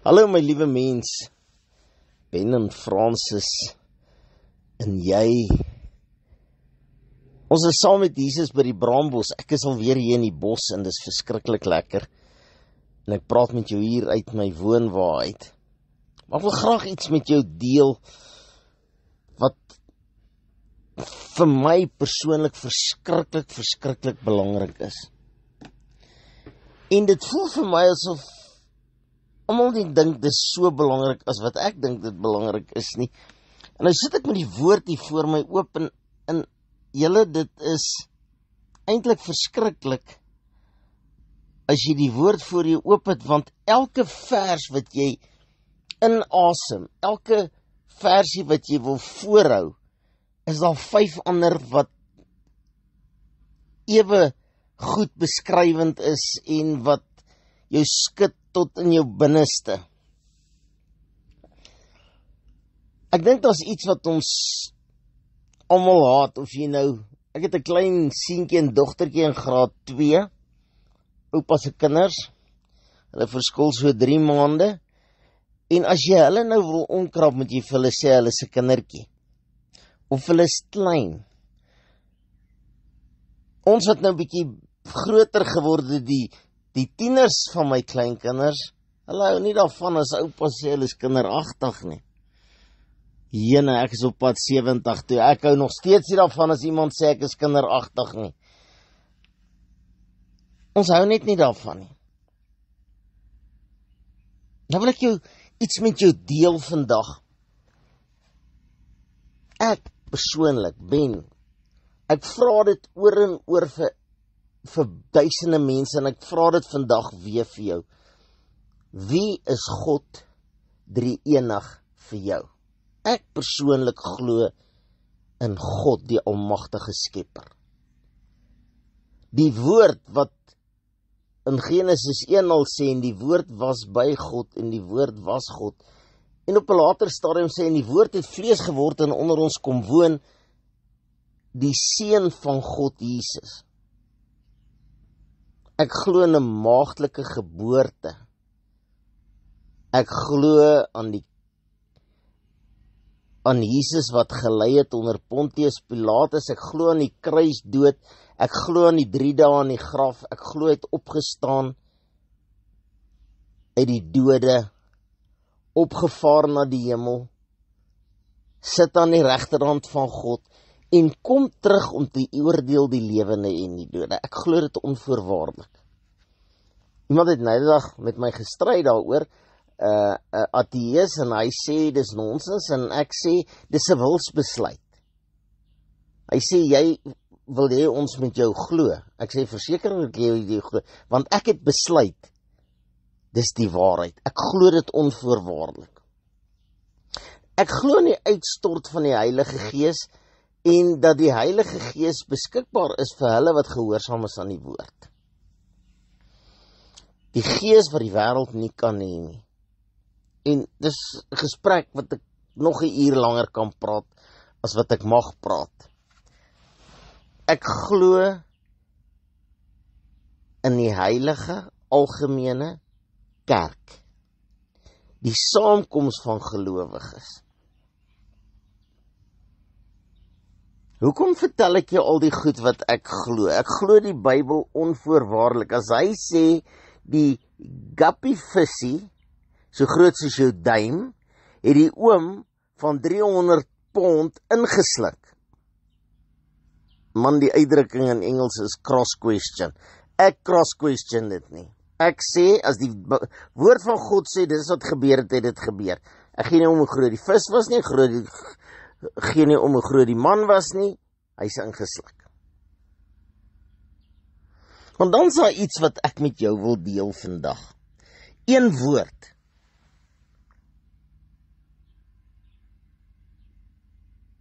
Hallo my liewe mens, Ben en Francis en jy. Ons is saam met Jesus by die Braambos. Ek is alweer hier in die bos en dis verskriklik lekker. En ek praat met jou hier uit my woonwa uit. Maar ek wil graag iets met jou deel wat vir my persoonlik verskriklik belangrik is. En dit voel vir my asof almal nie dink dit is so belangrik as wat ek dink dit belangrik is nie. En nou sit ek met die woord hier voor my oop en julle, dit is eintlik verskriklik as jy die woord voor jou oop het, want elke vers wat jy inasem, elke versie wat jy wil voorhou, is daar 5 ander wat ewe goed beskrywend is en wat jou skud tot in jou binneste. Ek dink daar's iets wat ons almal haat, of jy nou, ek het 'n klein seentjie en dogtertjie in graad 2, oupa se kinders, hulle verskil so 3 maande, en as jy hulle nou wil omkrap, moet jy vir hulle sê hulle is 'n kindertjie, of hulle is klein. Ons wat nou bietjie groter geworde, die tieners van my kleinkinders, hulle hou nie daarvan as oupa sê hulle is kinderagtig nie. Jene, ek is op pad 70 toe, ek hou nog steeds nie daarvan as iemand sê ek is kinderagtig nie. Ons hou net nie daarvan nie. Nou wil ek jou iets met jou deel vandag. Ek persoonlik, Ben, ek vra dit oor en oor vir duisende mense, en ek vra dit vandag weer vir jou. Wie is God drie-enig vir jou? Ek persoonlik glo in God, die almagtige skepper. Die woord wat in Genesis 1 al sê, en die woord was by God, en die woord was God. En op 'n later stadium sê, en die woord het vlees geword en onder ons kom woon, die Seun van God Jesus. Ek glo in 'n maagdelike geboorte. Ek glo aan Jesus wat gelei het onder Pontius Pilatus. Ek glo aan die kruisdood. Ek glo aan die 3 dae in die graf. Ek glo hy het opgestaan uit die dode, opgevaar na die hemel, sit aan die regterhand van God en kom terug om te oordeel die lewende en die dode. Ek glo dit onvoorwaardelik. Iemand het nou die dag met my gestry daaroor, ateïs, en hy sê dis nonsens, en ek sê dis 'n wilsbesluit. Hy sê jy wil hê ons met jou glo. Ek sê verseker dat jy glo, want ek het besluit dis die waarheid. Ek glo dit onvoorwaardelik. Ek glo in die uitstort van die Heilige Gees, en dat die Heilige Gees beskikbaar is vir hulle wat gehoorsaam is aan die woord. Die Gees wat die wêreld nie kan hê nie. En dis 'n gesprek wat ek nog 'n uur langer kan praat as wat ek mag praat. Ek glo in die heilige algemene kerk, die saamkoms van gelowiges. Hoekom vertel ek jou al die goed wat ek glo? Ek glo die Bybel onvoorwaardelik. As hy sê die guppyvissie, so groot soos jou duim, het die oom van 300 pond ingesluk. Man, die uitdrukking in Engels is cross question. Ek cross question dit nie. Ek sê, as die woord van God sê, dit is wat gebeur het dit gebeur. Ek gee nie om hoe groot die vis was nie, gee nie om hoe groot die man was nie, hy is ingesluk. Want dan is daar iets wat ek met jou wil deel vandag. Een woord.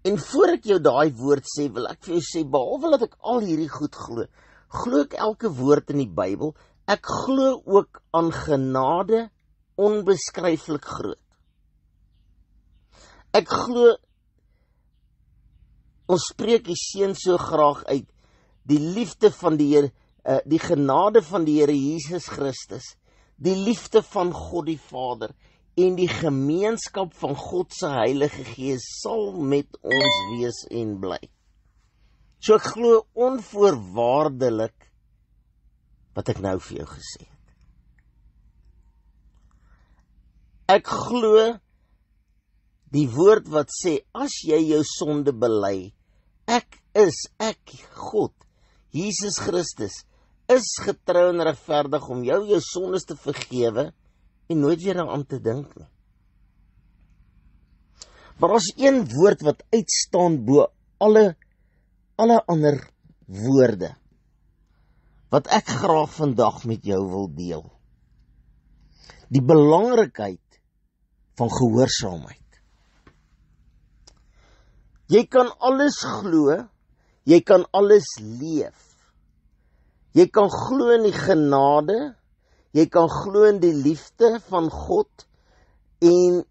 En voor ek jou daai woord sê, wil ek vir jou sê, behalwe dat ek al hierdie goed glo ek elke woord in die Bybel, ek glo ook aan genade onbeskryflik groot. Ek glo, ons spreek die seun so graag uit, die liefde van die Here, die genade van die Here Jesus Christus, die liefde van God die Vader en die gemeenskap van God se Heilige Gees sal met ons wees en bly. So ek glo onvoorwaardelik wat ek nou vir jou gesê het. Ek glo die woord wat sê, as jy jou sonde bely, ek, God, Jesus Christus, is getrou en regverdig om jou sondes te vergewe en nooit weer daaraan te dink nie. Maar daar is een woord wat uitstaan bo alle ander woorde, wat ek graag vandag met jou wil deel. Die belangrikheid van gehoorsaamheid. Jy kan alles glo, jy kan alles leef. Jy kan glo in die genade, jy kan glo in die liefde van God en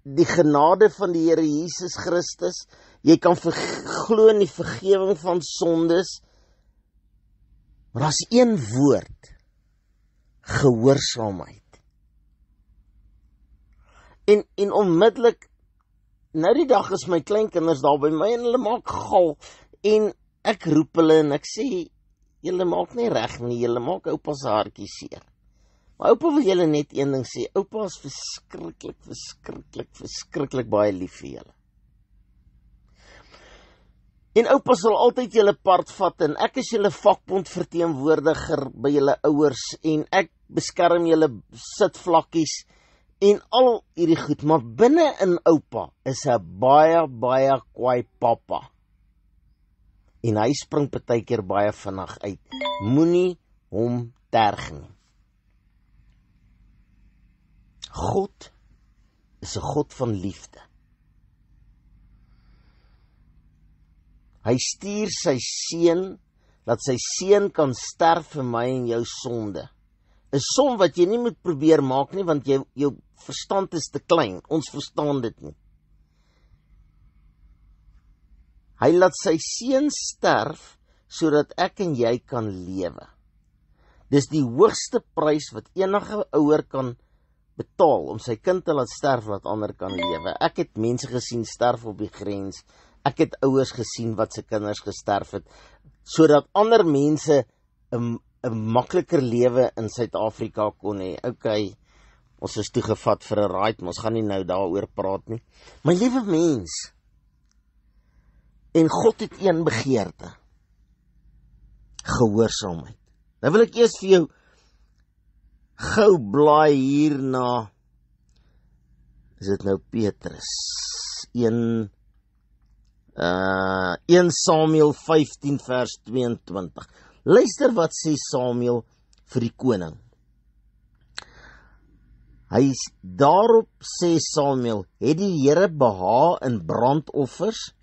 die genade van die Here Jesus Christus. Jy kan glo in die vergewing van sondes. Maar daar is een woord, gehoorsaamheid. En onmiddellik, nou die dag is my kleinkinders daar by my en hulle maak gal en ek roep hulle en ek sê, julle maak nie reg nie, julle maak oupa se hartjie seer. Maar oupa wil julle net een ding sê, oupa is verskriklik baie lief vir julle. En oupa sal altyd julle part vat en ek is julle vakbond verteenwoordiger by julle ouers en ek beskerm julle sitvlakkies en al hierdie goed, maar binne in oupa is 'n baie kwaai pappa. En hy spring partykeer baie vinnig uit. Moenie hom terg nie. God is 'n God van liefde. Hy stuur sy seun, dat sy seun kan sterf vir my en jou sonde. 'n Som wat jy nie moet probeer maak nie, want jou verstand is te klein. Ons verstaan dit nie. Hy laat sy seun sterf, sodat ek en jy kan lewe. Dis die hoogste prys wat enige ouer kan betaal, om sy kind te laat sterf, laat ander kan lewe. Ek het mense gesien sterf op die grens, ek het ouers gesien wat se kinders gesterf het, sodat ander mense 'n makliker lewe in Suid-Afrika kon hê. Okay, ons is toegevat vir 'n ride, maar ons gaan nie nou daaroor praat nie. My liewe mens, en God het een begeerte, gehoorsaamheid. Nou wil ek eers vir jou gou blaai hier na, is dit nou Petrus, 1 Samuel 15 vers 22. Luister wat sê Samuel vir die koning. Daarop sê Samuel, het die Here behaag in brandoffers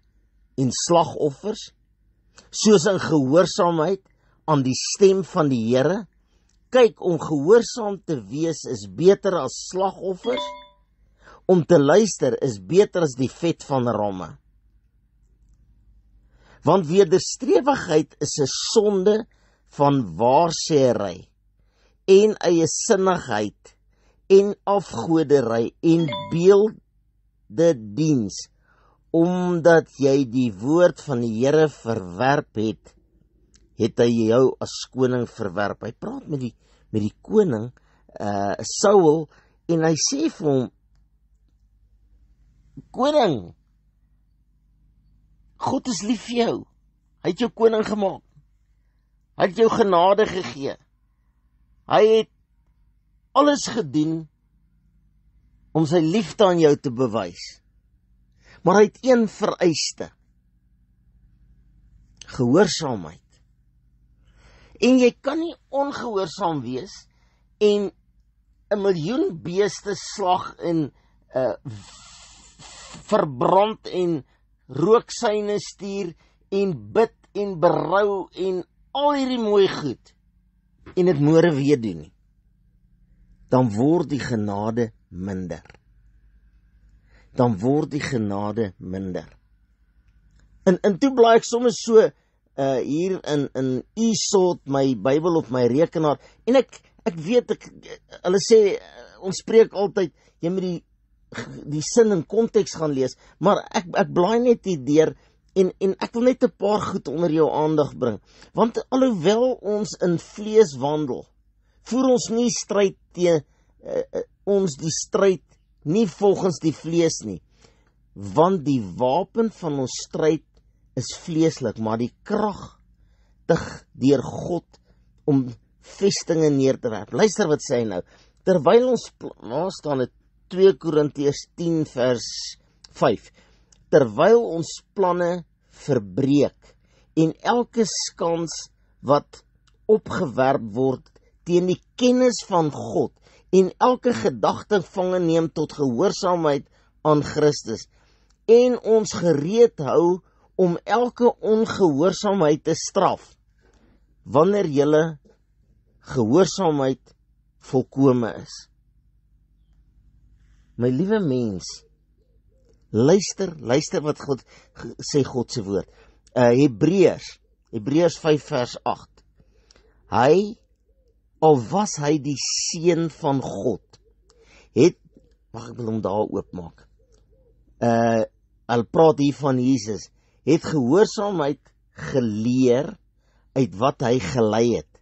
en slagoffers, soos in gehoorsaamheid aan die stem van die Here? Kyk, om gehoorsaam te wees is beter as slagoffers, om te luister is beter as die vet van ramme. Want wederstrewigheid is 'n sonde van waarsêery en eie sinnigheid en afgodery en beelde diens, omdat jy die woord van die Here verwerp het, het hy jou as koning verwerp. Hy praat met die koning Saul en hy sê vir hom, koning, God is lief vir jou. Hy het jou koning gemaak. Hy het jou genade gegee. Hy het alles gedoen om sy liefde aan jou te bewys. Maar hy het een vereiste. Gehoorsaamheid. En jy kan nie ongehoorsaam wees en 'n miljoen beeste slag en verbrand en rooksyne stuur en bid en berou en al hierdie mooi goed en dit môre weer doen nie. Dan word die genade minder. Dan word die genade minder. En toe blaai ek soms so hier in e-sort my Bybel op my rekenaar en ek weet hulle sê ons spreek altyd, jy moet die sin en konteks gaan lees, maar ek blaai net hier deur, en ek wil net 'n paar goed onder jou aandag bring, want alhoewel ons in vlees wandel, voer ons nie stryd teen ons die stryd nie volgens die vlees nie, want die wapen van ons stryd is vleeslik, maar die kragtig deur God om vestinge neer te werp. Luister wat sê hy nou, terwyl ons, nou staan dit 2 Korintiërs 10 vers 5, terwyl ons planne verbreek en elke skans wat opgewerp word teen die kennis van God en elke gedagte vange neem tot gehoorsaamheid aan Christus en ons gereed hou om elke ongehoorsaamheid te straf, wanneer julle gehoorsaamheid volkome is. My liewe mens, luister wat God sê, God se woord. Hebreërs 5 vers 8. Al was hy die seun van God, mag ek hom daar oopmaak. Al praat hier van Jesus, het gehoorsaamheid geleer uit wat hy gelei het.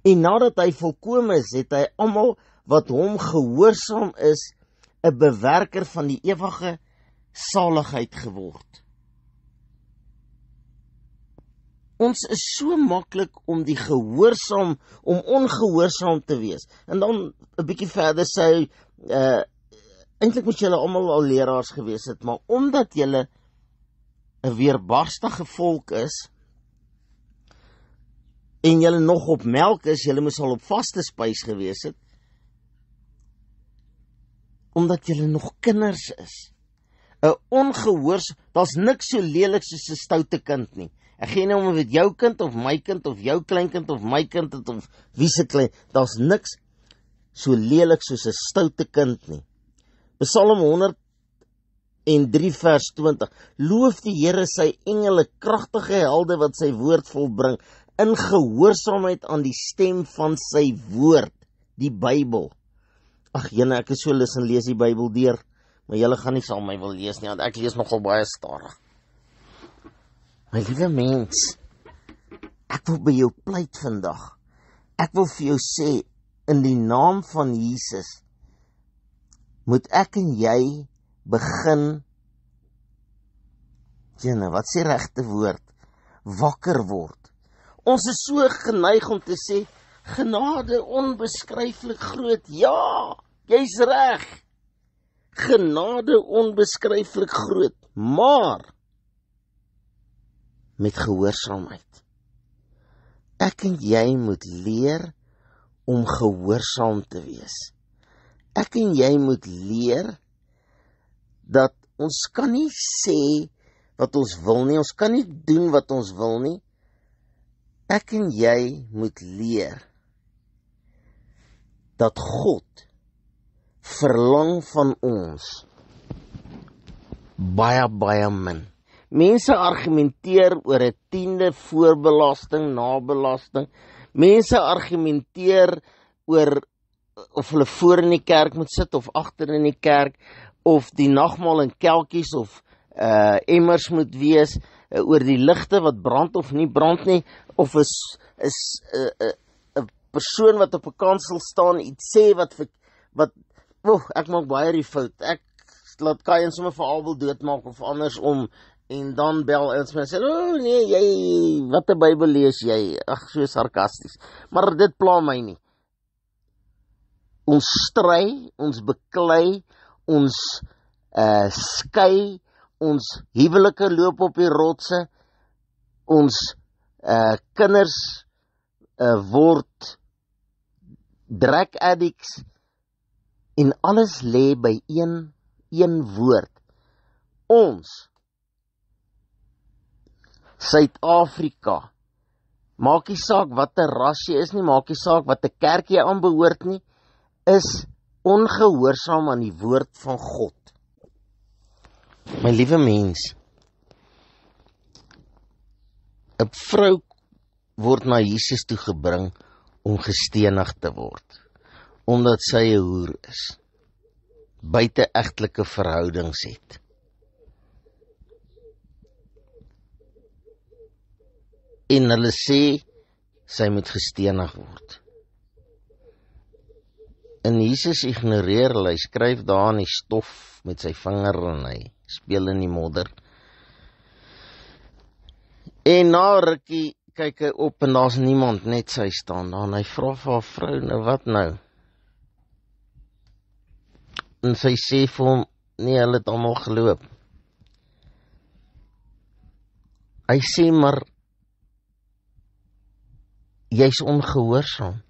En nadat hy volkome is, het hy almal wat hom gehoorsaam is, 'n bewerker van die ewige saligheid geword. Ons is so maklik om ongehoorsaam te wees. En dan 'n bietjie verder sê hy, eintlik moet julle almal al leraars gewees het, maar omdat julle 'n weerbarstige volk is, en julle nog op melk is, julle moes al op vaste spys gewees het, omdat julle nog kinders is. 'n ongehoorsaam, daar's niks so lelik soos 'n stoute kind nie. Ek gee nie om of dit jou kind of my kind of jou kleinkind of my kind het of wie se klein, daar's niks so lelik soos 'n stoute kind nie. Psalm 103 vers 20. Loof die Here sy engele, kragtige helde wat sy woord volbring, in gehoorsaamheid aan die stem van sy woord, die Bybel. Ag jene, ek is so lus en lees die Bybel deur, maar julle gaan nie saam my wil lees nie, want ek lees nogal baie stadig. My liewe mens, ek wil by jou pleit vandag. Ek wil vir jou sê, in die naam van Jesus, moet ek en jy begin, wat sê regte woord, wakker word. Ons is so geneig om te sê, genade onbeskryflik groot. Ja, jy's reg. Genade onbeskryflik groot, maar met gehoorsaamheid. Ek en jy moet leer om gehoorsaam te wees. Ek en jy moet leer dat ons kan nie sê wat ons wil nie, ons kan nie doen wat ons wil nie. Ek en jy moet leer dat God verlang van ons baie min. Mense argumenteer oor 'n 10de voorbelasting, nabelasting. Mense argumenteer oor of hulle voor in die kerk moet sit of agter in die kerk, of die nagmaal in kelkies of emmers moet wees, oor die ligte wat brand of nie brand nie, of is 'n persoon wat op 'n kansel staan iets sê wat ek maak baie die fout. Ek laat Kain sommer vir Abel doodmaak of andersom, en dan bel ons my en sê, nee, jy, wat 'n Bybel lees jy? Ag, so sarkasties. Maar dit pla my nie. Ons stry, ons beklei, ons skei, ons huwelike loop op die rotse, ons kinders word drug addicts, en alles lê by een woord. Ons, Suid-Afrika, maak nie saak wat 'n ras jy is nie, maak nie saak wat 'n kerk jy aanbehoort nie, is ongehoorsaam aan die woord van God. My liewe mens, 'n vrou word na Jesus toe gebring om gestenig te word. omdat sy 'n hoer is, buiteegtelike verhoudings het. En hulle sê, sy moet gestenig word. En Jesus ignoreer hulle, hy skryf daar in die stof met sy vinger en hy speel in die modder. En na rukkie kyk hy op en daar's niemand, net sy staan daar en hy vra vir haar vrou, nou wat nou? En sy sê vir hom, nee, hulle het almal geloop. Hy sê, maar jy's ongehoorsaam.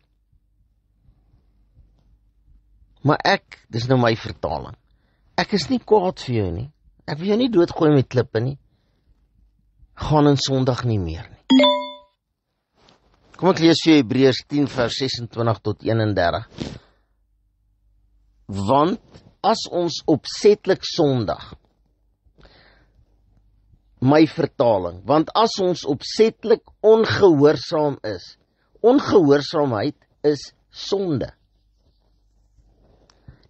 Maar ek, dis nou my vertaling, ek is nie kwaad vir jou nie. Ek wil jou nie doodgooi met klippe nie. Gaan in Sondag nie meer nie. Kom ek lees vir jou Hebreërs 10 vers 26 tot 31. Want as ons opsetlik sondig, my vertaling, want as ons opsetlik ongehoorsaam is, ongehoorsaamheid is sonde.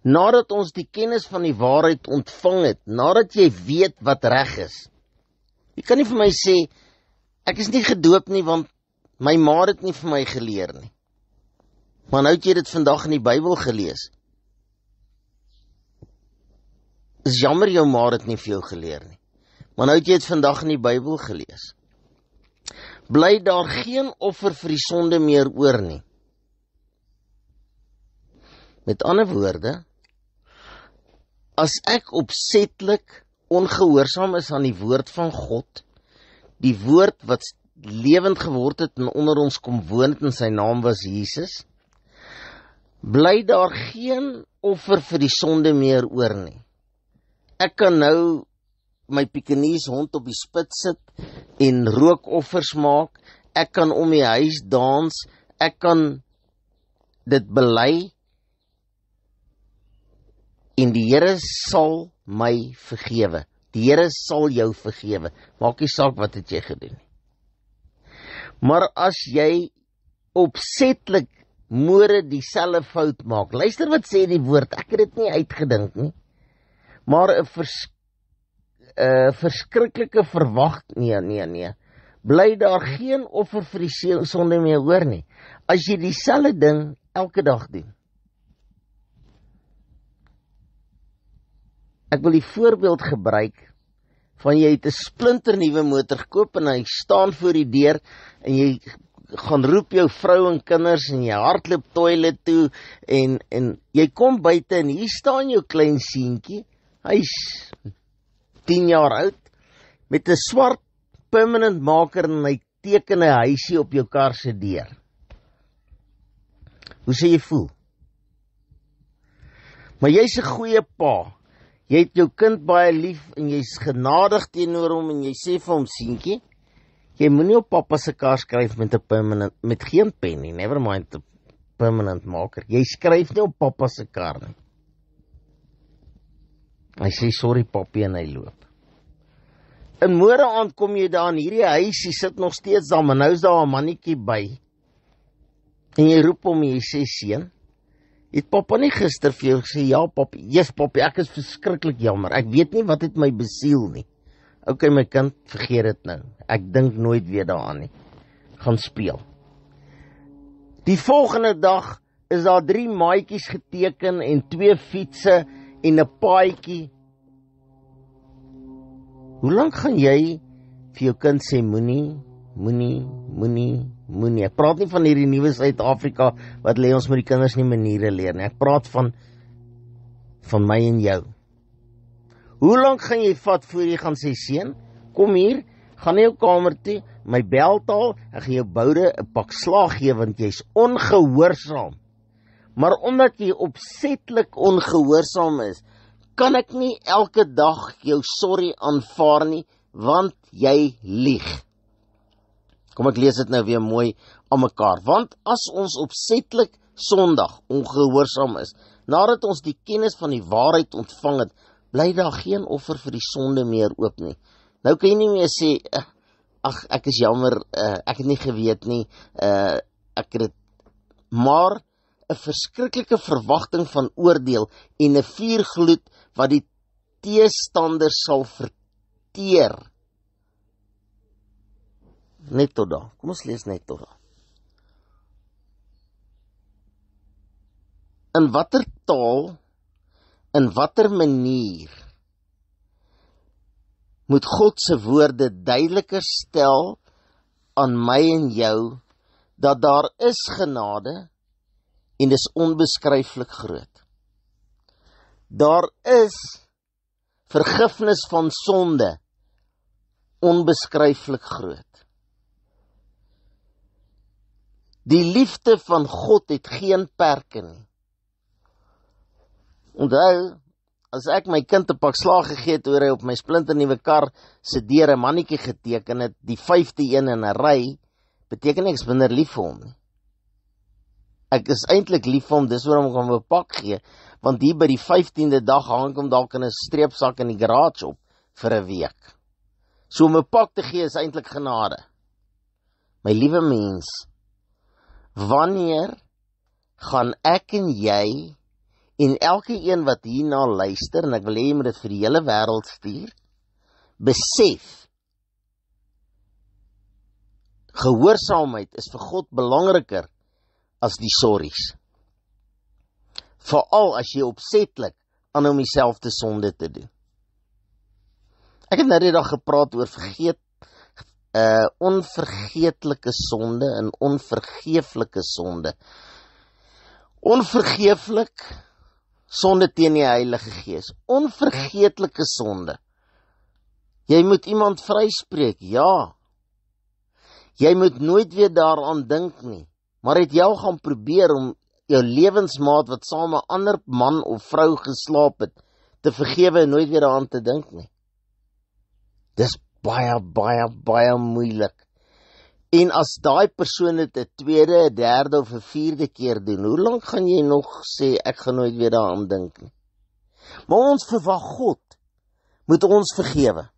Nadat ons die kennis van die waarheid ontvang het, nadat jy weet wat reg is. Jy kan nie vir my sê, ek is nie gedoop nie, want my ma het nie vir my geleer nie. Maar nou het jy dit vandag in die Bybel gelees. Is jammer jou ma het nie vir jou geleer nie. Maar nou het jy dit vandag in die Bybel gelees. Bly daar geen offer vir die sonde meer oor nie. Met ander woorde, as ek opsetlik ongehoorsaam is aan die woord van God, die woord wat lewend geword het en onder ons kom woon het en sy naam was Jesus, bly daar geen offer vir die sonde meer oor nie. Ek kan nou my Pekingese hond op die spit sit en rookoffers maak, ek kan om die huis dans, ek kan dit bely, en die Here sal my vergewe. Die Here sal jou vergewe. Maak nie saak wat het jy gedoen nie. Maar as jy opsetlik môre dieselfde fout maak, luister wat sê die woord, ek het dit nie uitgedink nie, maar 'n verskriklike nee, bly daar geen offer vir die sonde meer oor nie, as jy dieselfde ding elke dag doen. Ek wil die voorbeeld gebruik van jy het 'n splinternuwe motor gekoop en hy staan voor die deur en jy gaan roep jou vrou en kinders en jy hardloop toilet toe en jy kom buite en hier staan jou klein seentjie, hy's 10 jaar oud met 'n swart permanent marker en hy teken 'n huisie op jou kar se deur. Hoe sê jy voel? Maar jy's 'n goeie pa. Jy het jou kind baie lief en jy's genadig teenoor hom en jy sê vir hom, seentjie, jy moenie op pappa se kar skryf met 'n permanent, met geen pen nie, never mind 'n permanent marker. Jy skryf nie op pappa se kar nie. Hy sê sorry papi en hy loop. In môre aand kom jy daar in hierdie huis, jy sit nog steeds daar, maar nou is daar 'n mannetjie by. En jy roep hom en jy sê, seun, het pappa nie gister vir jou gesê, ja papi, yes papi, ek is verskriklik jammer, ek weet nie wat het my besiel nie. Okay my kind, vergeet dit nou, ek dink nooit weer daaraan nie, gaan speel. Die volgende dag is daar 3 maatjies geteken en 2 fietsse en 'n paadjie. Hoe lank gaan jy vir jou kind sê, moenie. Ek praat nie van hierdie nuwe Suid-Afrika, wat lê ons met die kinders nie maniere leer nie, ek praat van my en jou. Hoe lank gaan jy vat voor jy gaan sê, seun, kom hier, gaan na jou kamer toe, my beltaal, ek gaan jou boude 'n pak slaag gee, want jy's ongehoorsaam. Maar omdat jy opsetlik ongehoorsaam is, kan ek nie elke dag jou sorry aanvaar nie, want jy lieg. Kom ek lees dit nou weer mooi aan mekaar. Want as ons opsetlik sondig ongehoorsaam is, nadat ons die kennis van die waarheid ontvang het, bly daar geen offer vir die sonde meer oop nie. Nou kan jy nie meer sê, ag, ek is jammer, ek het nie geweet nie, ek het dit, maar 'n verskriklike verwagting van oordeel en 'n vuurgloed wat die teestander sal verteer. Net tot daar. Kom ons lees net tot daar. In watter taal, in watter manier moet God se woorde duideliker stel aan my en jou, dat daar is genade en dis onbeskryflik groot. Daar is vergifnis van sonde, onbeskryflik groot. Die liefde van God het geen perke nie. Onthou, as ek my kind 'n pak slaag gegee het oor hy op my splinternuwe kar se deur 'n mannetjie geteken het, die 5de een in 'n ry, beteken nie ek is minder lief vir hom nie. Ek is eintlik lief vir hom, dis waarom ek hom 'n pak gee, want hier by die 15de dag hang ek hom dalk in 'n streepsak in die garage op vir 'n week. So om 'n pak te gee is eintlik genade. My liewe mens, wanneer gaan ek en jy en elke een wat hierna luister, en ek wil hê jy moet dit vir die hele wêreld stuur, besef, gehoorsaamheid is vir God belangriker as die sorries. Veral as jy opsetlik aanhou om dieselfde sonde te doen. Ek het nou die dag gepraat oor onvergeetlike sonde en onvergeeflike sonde. Onvergeeflik, sonde teen die Heilige Gees. Onvergeetlike sonde. Jy moet iemand vryspreek, ja. Jy moet nooit weer daaraan dink nie. Maar het jy al gaan probeer om jou lewensmaat wat saam 'n ander man of vrou geslaap het, te vergewe en nooit weer daaraan te dink nie? Dis baie moeilik. En as daai persoon dit 'n tweede, 'n derde of 'n vierde keer doen, hoe lank gaan jy nog sê, ek gaan nooit weer daaraan dink nie? Maar ons verwag God moet ons vergewe.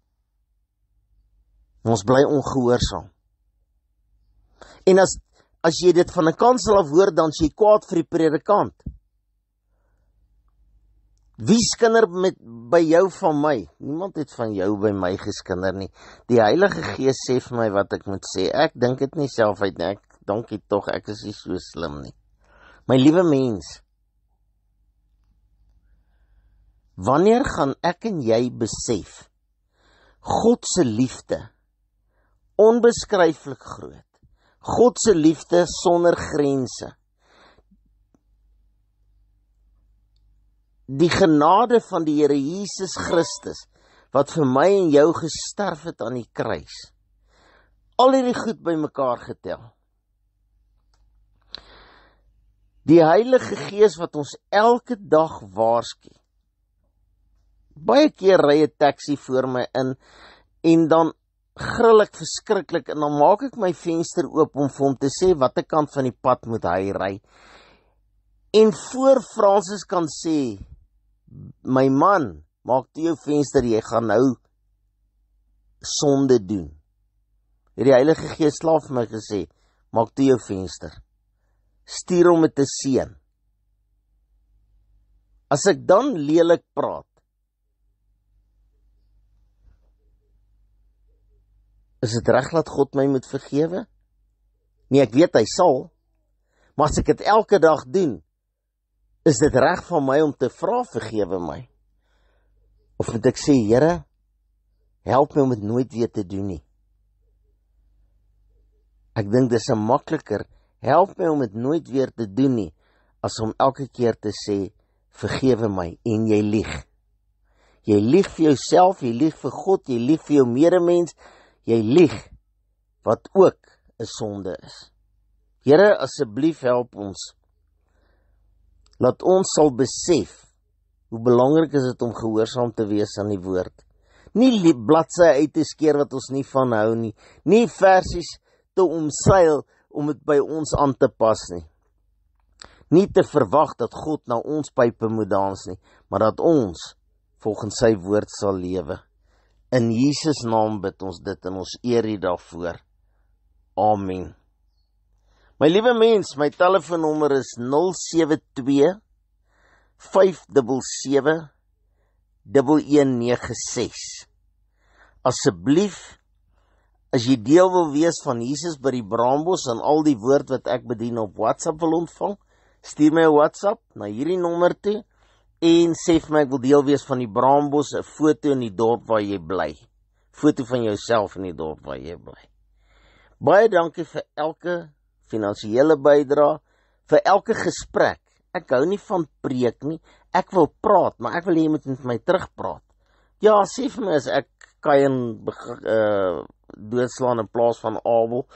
Ons bly ongehoorsaam. En as jy dit van 'n kansel af hoor, dan is jy kwaad vir die predikant. Wie skinder by jou van my? Niemand het van jou by my geskinder nie. Die Heilige Gees sê vir my wat ek moet sê. Ek dink dit nie self uit nie. Dankie tog, ek is nie so slim nie. My liewe mens, wanneer gaan ek en jy besef, God se liefde, onbeskryflik groot, God se liefde sonder grense, die genade van die Here Jesus Christus, wat vir my en jou gesterf het aan die kruis, al hierdie goed bymekaar getel. Die Heilige Gees wat ons elke dag waarsku. Baie keer ry 'n taxi voor my in, en dan gril ek verskriklik, en dan maak ek my venster oop om vir hom te sê watter kant van die pad moet hy ry. En voor Fransis kan sê, my man, maak toe jou venster, jy gaan nou sonde doen. Het die Heilige Gees slaaf vir my gesê, maak toe jou venster. Stuur hom met 'n seën. As ek dan lelik praat, is dit reg dat God my moet vergewe? Nee, ek weet hy sal, maar as ek dit elke dag doen, is dit reg van my om te vra vergewe my? Of moet ek sê, Here, help my om dit nooit weer te doen nie? Ek dink dis 'n makliker, help my om dit nooit weer te doen nie, as om elke keer te sê, vergewe my, en jy lieg. Jy lieg vir jouself, jy lieg vir God, jy lieg vir jou medemens, jy lieg, wat ook 'n sonde is. Here, asseblief help ons. Laat ons sal besef, hoe belangrik is dit om gehoorsaam te wees aan die woord. Nie bladsye uit te skeer wat ons nie van hou nie, nie versies te omseil om dit by ons aan te pas nie. Nie te verwag dat God na ons pype moet dans nie, maar dat ons volgens sy woord sal lewe. In Jesus naam bid ons dit en ons eer U daarvoor. Amen. My liewe mens, my telefoonnommer is 072 577 1196. Asseblief, as jy deel wil wees van Jesus by die Braambos en al die woord wat ek bedien op WhatsApp wil ontvang, stuur my 'n WhatsApp na hierdie nommer toe en sê vir my ek wil deel wees van die Braambos, 'n foto in die dorp waar jy bly. Foto van jouself in die dorp waar jy bly. Baie dankie vir elke finansiële bydrae, vir elke gesprek. Ek hou nie van preek nie, ek wil praat, maar ek wil jy moet met my terugpraat. Ja, sê vir my as ek Kain doodslaan in plaas van Abel,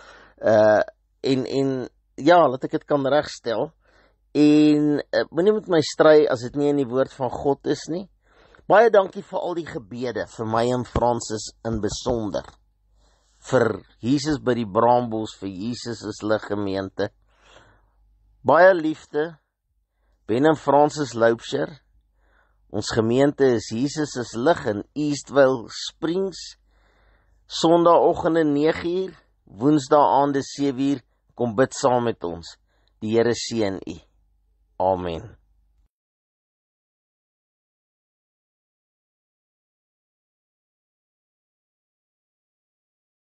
en ja, laat ek dit kan regstel, en moenie met my stry as dit nie in die woord van God is nie. Baie dankie vir al die gebede, vir my en Francis in besonder, vir Jesus by die Braambos, vir Jesus is lig gemeente. Baie liefde, Ben en Francis Loubser. Ons gemeente is Jesus is lig in Eastvale Springs. Sondagoggende 9:00, Woensdae aande 7:00. Kom bid saam met ons. Die Here seën u. Amen.